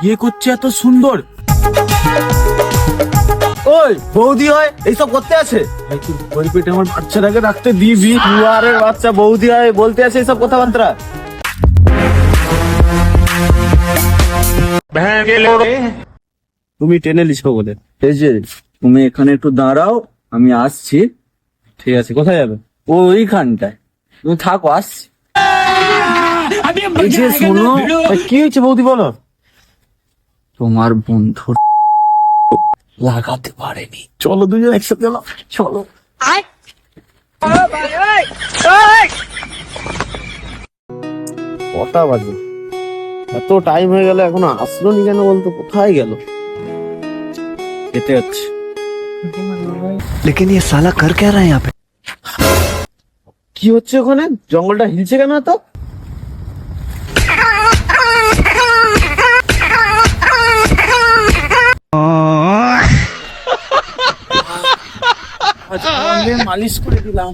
বিয়ে করছে এত সুন্দর। ওই বৌদি হয় এইসব করতে আছে? ভাই তুই ওই পেটে আমার বাচ্চাটাকে রাখতে দিবি? দুয়ারের বাচ্চা বৌদি হয় বলতে আছে এইসব কথাবার্তা? তুমি টেনে লিখো বলে। এই যে তুমি এখানে একটু দাঁড়াও, আমি আসছি। ঠিক আছে, কোথায় যাবে? ওইখানটায় তুমি থাকো, আসছি। এই যে শোনো, কি হয়েছে বৌদি বলো? তোমার বন্ধু লাগাতে পারেনি। চলো দুজন একসাথে চলো। চলো। কটা বাজে? এত টাইম হয়ে গেল এখনো আসলো নি কেন বলতো? কোথায় গেল? যেতে হচ্ছে। लेकिन ये साला कर क्या रहा है यहाँ पे? কি হচ্ছে ওখানে? জঙ্গলটা হিলছে কেন তো? মালিশ করে দিলাম।